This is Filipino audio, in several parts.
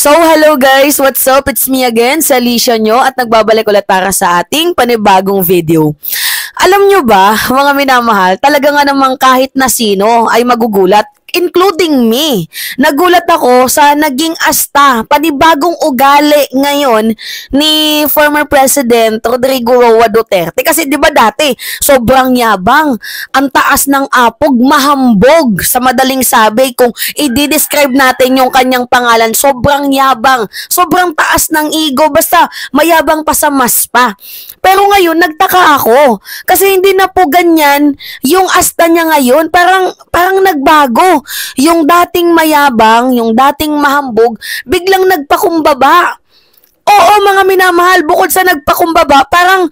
So, hello guys! What's up? It's me again, si Alicia nyo, at nagbabalik ulit para sa ating panibagong video. Alam nyo ba, mga minamahal, talaga nga namang kahit na sino ay magugulat, including me. Nagulat ako sa naging asta, panibagong ugali ngayon ni former President Rodrigo Roa Duterte. Kasi 'di ba dati, sobrang yabang, ang taas ng apog, mahambog sa madaling sabi kung i-describe natin yung kanyang pangalan, sobrang yabang, sobrang taas ng ego, basta mayabang pa sa mas pa. Pero ngayon, nagtaka ako kasi hindi na po ganyan yung asta niya ngayon, parang nagbago. Yung dating mayabang, yung dating mahambog, biglang nagpakumbaba. Oo, mga minamahal, bukod sa nagpakumbaba, parang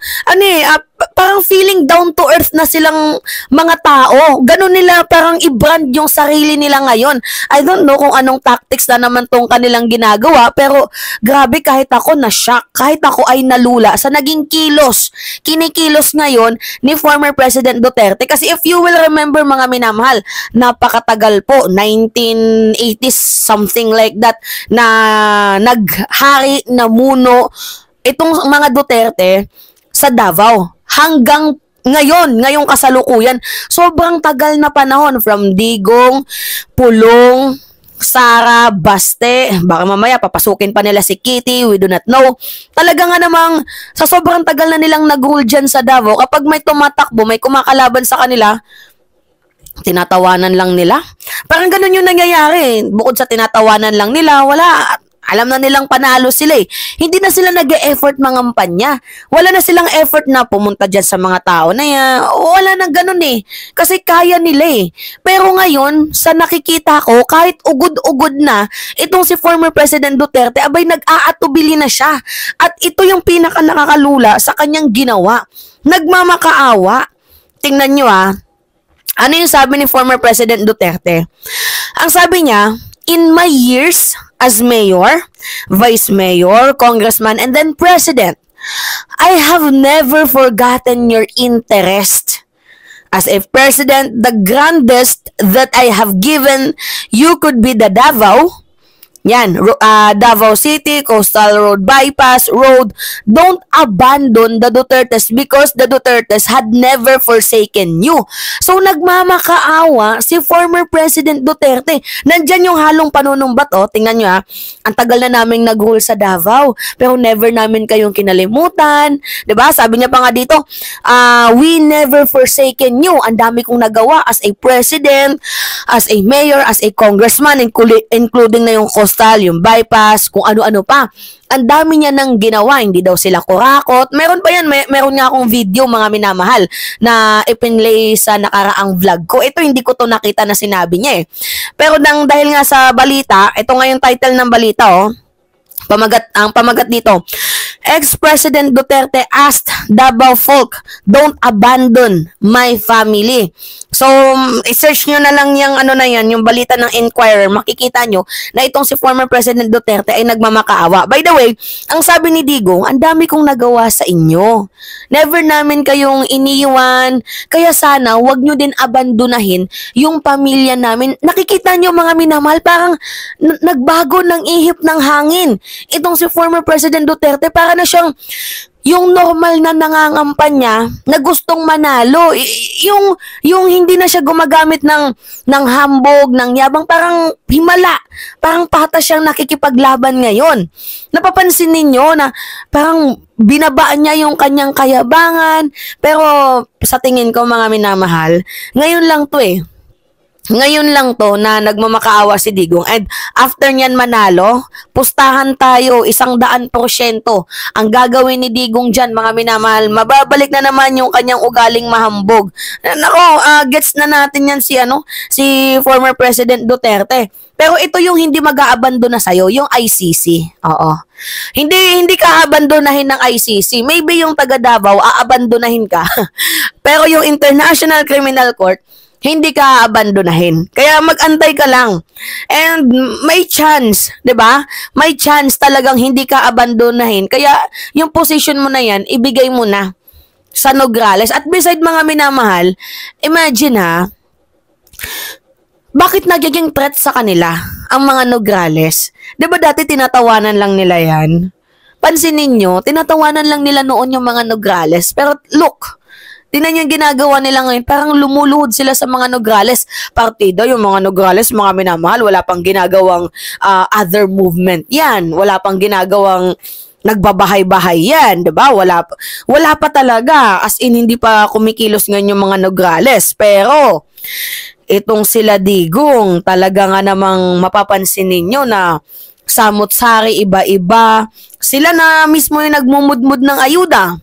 feeling down to earth na silang mga tao. Ganun nila parang i-brand yung sarili nila ngayon. I don't know kung anong tactics na naman tong kanilang ginagawa, pero grabe, kahit ako na-shock, kahit ako ay nalula sa naging kinikilos ngayon ni former President Duterte. Kasi if you will remember, mga minamahal, napakatagal po, 1980s, something like that, na naghari na muno itong mga Duterte sa Davao. Hanggang ngayong kasalukuyan, sobrang tagal na panahon, from Digong, Pulong, Sara, Baste, baka mamaya papasukin pa nila si Kitty, we do not know. Talaga nga namang sa sobrang tagal na nilang nag-rule dyan sa Davao, kapag may tumatakbo, may kumakalaban sa kanila, tinatawanan lang nila. Parang ganun yung nangyayari. Bukod sa tinatawanan lang nila, wala. Alam na nilang panalo sila eh. Hindi na sila nag-e-effort mangampanya. Wala na silang effort na pumunta dyan sa mga tao na yan. Wala na ganun eh. Kasi kaya nila eh. Pero ngayon, sa nakikita ko, kahit ugod-ugod na, itong si former President Duterte, abay nag-aatubili na siya. At ito yung pinaka nakakalula sa kanyang ginawa. Nagmamakaawa. Tingnan nyo ah. Ano yung sabi ni former President Duterte? Ang sabi niya, in my years as mayor, vice mayor, congressman, and then president, I have never forgotten your interest. As a president, the grandest that I have given you could be the Davao. Yan, Davao City, Coastal Road Bypass Road. Don't abandon the Dutertes because the Dutertes had never forsaken you. So, nagmamakaawa si former President Duterte. Nandyan yung halong panunumbat, oh. Tingnan nyo ha. Ang tagal na naming nag-rule sa Davao, pero never namin kayong kinalimutan. 'Di ba? Sabi niya pa nga dito, we never forsaken you. Ang dami kong nagawa as a president, as a mayor, as a congressman, including na yung coastal, yung bypass, kung ano-ano pa. Ang dami niya nang ginawa, hindi daw sila kurakot. Meron pa yan, meron nga akong video, mga minamahal, na ipinlay sa nakaraang vlog ko. Ito, hindi ko to nakita na sinabi niya eh. Pero dahil nga sa balita, ito nga yung title ng balita, oh. Ang pamagat dito, ex-President Duterte asked Davao folk, don't abandon my family. So, i-search nyo na lang yung yung balita ng Inquirer, makikita nyo na itong si former President Duterte ay nagmamakaawa. By the way, ang sabi ni Digong, ang dami kong nagawa sa inyo. Never namin kayong iniwan, kaya sana wag nyo din abandonahin yung pamilya namin. Nakikita nyo, mga minamahal, parang nagbago ng ihip ng hangin. Itong si former President Duterte, para na siyang yung normal na nangangampanya na gustong manalo. Yung hindi na siya gumagamit ng hambog, ng yabang, parang himala. Parang patas siyang nakikipaglaban ngayon. Napapansin ninyo na parang binabaan niya yung kanyang kayabangan. Pero sa tingin ko, mga minamahal, ngayon lang to eh. Ngayon lang to na nagmamakaawa si Digong, and after nyan manalo, pustahan tayo 100%. Ang gagawin ni Digong dyan, mga minamahal, mababalik na naman yung kanyang ugaling mahambog. Nako, gets na natin yan si former President Duterte. Pero ito yung hindi mag-aabandon na sa'yo, yung ICC. Oo. Hindi ka abandonahin ng ICC. Maybe yung taga Davao, aabandonahin ka. Pero yung International Criminal Court, hindi ka abandonahin. Kaya mag-antay ka lang. And may chance, 'di ba? May chance talagang hindi ka abandonahin. Kaya yung position mo na 'yan, ibigay mo na sa Nograles. At beside, mga minamahal, imagine ha, Bakit nagiging threat sa kanila ang mga Nograles? 'Di ba dati tinatawanan lang nila 'yan? Pansinin niyo, tinatawanan lang nila noon yung mga Nograles. Pero look, tingnan niyo yung ginagawa nila ngayon. Parang lumuluhod sila sa mga Nograles. Partida, yung mga Nograles, mga minamahal, wala pang ginagawang other movement yan. Wala pang ginagawang nagbabahay-bahay yan, 'di ba? Wala pa talaga. As in, hindi pa kumikilos ngayon yung mga Nograles. Pero itong sila Digong, talaga nga namang mapapansin ninyo na samot-sari, iba-iba. Sila na mismo yung nagmumudmud ng ayuda.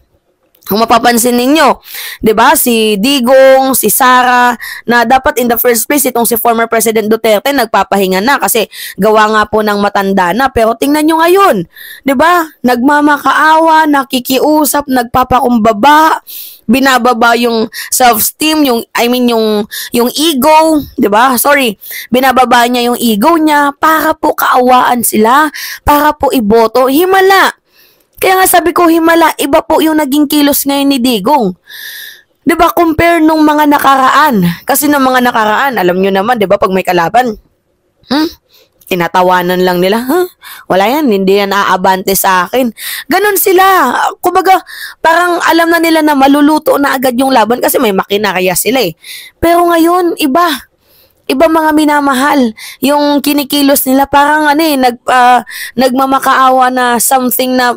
Kung mapapansin ninyo, 'di ba? Si Digong, si Sara, na dapat in the first place itong si former President Duterte nagpapahinga na kasi gawa nga po ng matanda na. Pero tingnan niyo ngayon, 'di ba? Nagmamakaawa, nakikiusap, nagpapakumbaba, binababa yung self-esteem, yung ego, 'di ba? Sorry, binababa niya yung ego niya para po kaawaan sila, para po iboto. Himala. Kaya nga sabi ko, himala, iba po yung naging kilos ngayon ni Digong. 'Di ba, compare nung mga nakaraan. Kasi nung mga nakaraan, alam nyo naman, 'di ba, pag may kalaban, tinatawanan lang nila, wala yan, hindi yan aabante sa akin. Ganon sila. Kumbaga, parang alam na nila na maluluto na agad yung laban kasi may makinarya sila eh. Pero ngayon, iba. Iba mga minamahal. Yung kinikilos nila parang nagmamakaawa na something na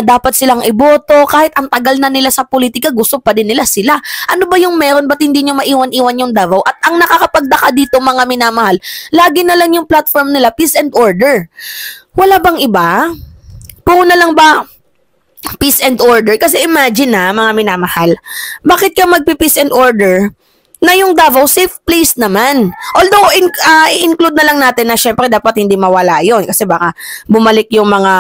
dapat silang iboto. Kahit ang tagal na nila sa politika, gusto pa din nila sila. Ano ba yung meron? Ba't hindi nyo maiwan-iwan yung Davao? At ang nakakapagdaka dito mga minamahal, lagi na lang yung platform nila, peace and order. Wala bang iba? Puro na lang ba peace and order? Kasi imagine mga minamahal, bakit ka magpi-peace and order na yung Davao safe place naman? Although, i-include na lang natin na syempre dapat hindi mawala yon kasi baka bumalik yung mga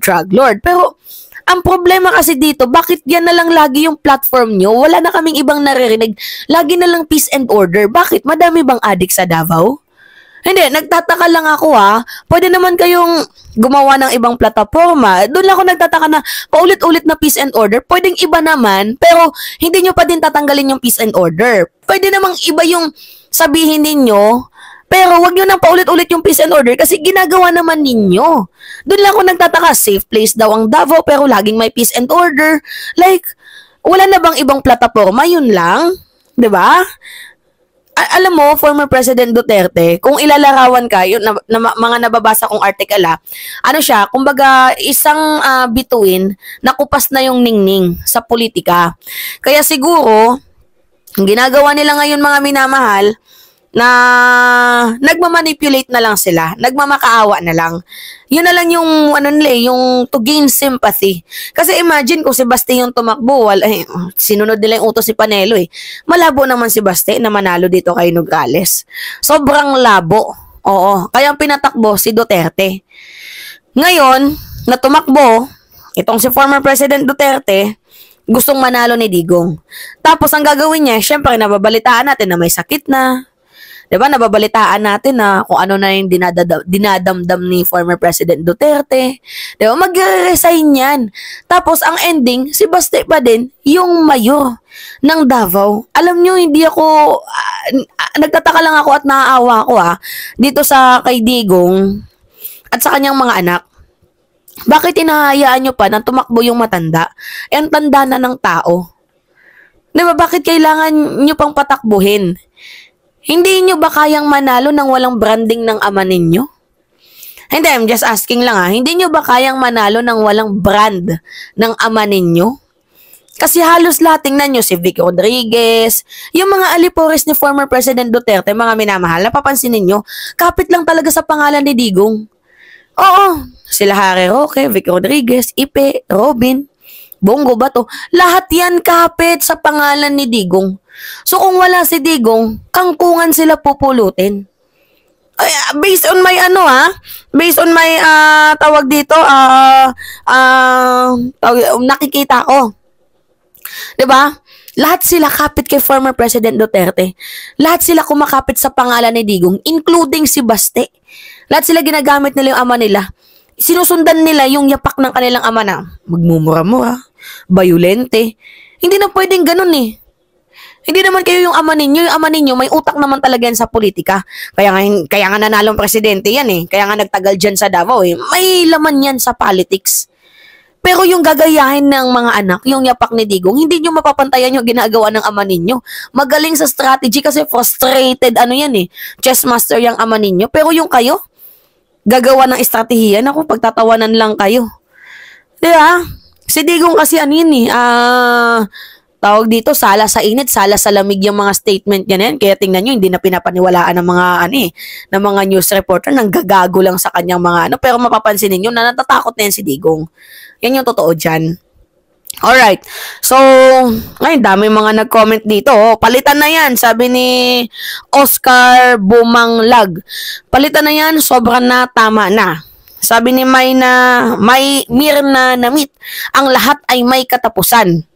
drug lord. Pero, ang problema kasi dito, bakit yan na lang lagi yung platform nyo? Wala na kaming ibang naririnig. Lagi na lang peace and order. Bakit? Madami bang adik sa Davao? Hindi, nagtataka lang ako Pwede naman kayong gumawa ng ibang plataforma. Doon lang ako nagtataka na paulit-ulit na peace and order. Pwedeng iba naman, pero hindi nyo pa din tatanggalin yung peace and order. Pwede namang iba yung sabihin ninyo, pero wag nyo nang paulit-ulit yung peace and order kasi ginagawa naman ninyo. Doon lang ako nagtataka, safe place daw ang Davao pero laging may peace and order. Like, wala na bang ibang plataforma? Yun lang. 'Di ba? Alam mo, former President Duterte, kung ilalarawan ka, yun, mga nababasa kong article ano siya, kumbaga isang bituin na kupas na yung ningning sa politika. Kaya siguro, ang ginagawa nila ngayon mga minamahal, na nagmamanipulate na lang sila, nagmamakaawa na lang. Yun na lang yung yung to gain sympathy. Kasi imagine kung si Baste yung tumakbo, sinunod nila yung utos si Panelo eh. Malabo naman si Baste na manalo dito kay Nograles. Sobrang labo. Oo, kaya ang pinatakbo si Duterte. Ngayon, na tumakbo, itong si former President Duterte, gustong manalo ni Digong. Tapos ang gagawin niya, syempre nababalitaan natin na may sakit na. Diba, nababalitaan natin na kung ano na yung dinadamdam ni former President Duterte. Diba, mag-resign yan. Tapos, ang ending, si Baste pa din, yung mayor ng Davao. Alam nyo, hindi ako, nagtataka lang ako at naaawa ako dito sa kay Digong at sa kanyang mga anak. Bakit hinahayaan nyo pa na tumakbo yung matanda? Ang tanda na ng tao. Diba, bakit kailangan nyo pang patakbuhin? Hindi nyo ba kayang manalo nang walang branding ng ama ninyo? Hindi, I'm just asking lang Hindi nyo ba kayang manalo nang walang brand ng ama ninyo? Kasi halos lahat, tingnan nyo si Vic Rodriguez, yung mga alipores ni former President Duterte, mga minamahal, napapansin ninyo, kapit lang talaga sa pangalan ni Digong. Oo, sila Harry Roque, Vic Rodriguez, Ipe, Robin, Bongo Bato, lahat yan kapit sa pangalan ni Digong. So kung wala si Digong, kangkungan sila pupulutin. Based on my based on my tawag dito, nakikita ko. 'Di ba? Lahat sila kapit kay former President Duterte. Lahat sila kumakapit sa pangalan ni Digong, including si Baste. Lahat sila ginagamit nila yung ama nila. Sinusundan nila yung yapak ng kanilang ama na magmumura-mura, bayulente. Hindi na pwedeng ganun eh. Hindi naman kayo yung ama ninyo. Yung ama ninyo, may utak naman talaga yan sa politika. Kaya nga nanalong presidente yan eh. Kaya nga nagtagal dyan sa Davao eh. May laman yan sa politics. Pero yung gagayahin ng mga anak, yung yapak ni Digong, hindi nyo mapapantayan yung ginagawa ng ama ninyo. Magaling sa strategy kasi frustrated, ano yan eh. Chess master yung ama ninyo. Pero yung kayo, gagawa ng estratehiya, naku, pagtatawanan lang kayo. Diba? Si Digong kasi ano yun eh, tawag dito, sala sa init, sala sa lamig yung mga statement niya na yan. Kaya tingnan nyo, hindi na pinapaniwalaan ng mga, ng mga news reporter, nang gagago lang sa kanyang mga ano. Pero mapapansin niyo na natatakot na yan si Digong. Yan yung totoo dyan. Alright. So, ngayon, dami mga nag-comment dito. Oh, palitan na yan, sabi ni Oscar Bumanglag. Palitan na yan, sobra na, tama na. Sabi ni Mirna Namit, ang lahat ay may katapusan.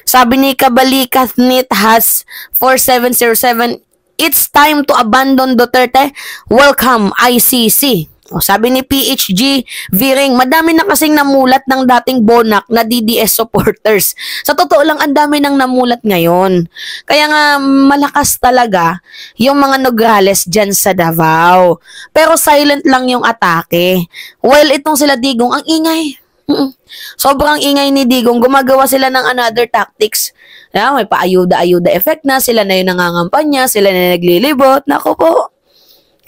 Sabi ni Kabali Kathnit has 4707, it's time to abandon Duterte. Welcome, ICC. O, sabi ni PHG Viring, madami na kasing namulat ng dating Bonak na DDS supporters. Sa totoo lang, ang dami nang namulat ngayon. Kaya nga, malakas talaga yung mga Nograles dyan sa Davao. Pero silent lang yung atake. While itong sila Digong, ang ingay. Sobrang ingay ni Digong, gumagawa sila ng another tactics. May paayuda-ayuda effect na, sila na yung nangangampanya, sila na naglilibot. Nako po.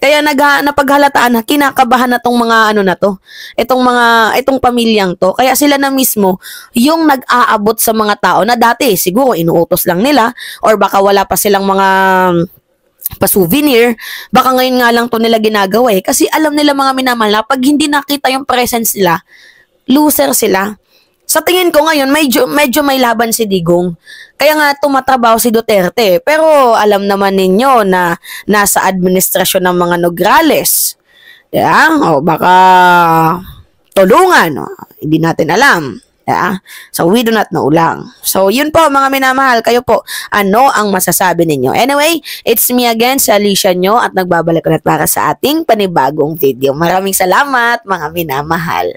Kaya napaghalataan na, kinakabahan na tong mga ano na to, itong pamilyang to. Kaya sila na mismo yung nag-aabot sa mga tao na dati siguro inuutos lang nila or baka wala pa silang mga pa-souvenir, baka ngayon nga lang to nila ginagawa eh. Kasi alam nila mga minamahal na pag hindi nakita yung presence nila, loser sila. Sa tingin ko ngayon, medyo may laban si Digong. Kaya nga tumatrabaho si Duterte. Pero alam naman ninyo na nasa administrasyon ng mga Nograles. Yeah? O baka tulungan. Hindi natin alam. Yeah? So we do not know lang. So yun po mga minamahal. Kayo po, ano ang masasabi ninyo? Anyway, it's me again, si Alicia nyo, at nagbabalik ulit para sa ating panibagong video. Maraming salamat mga minamahal.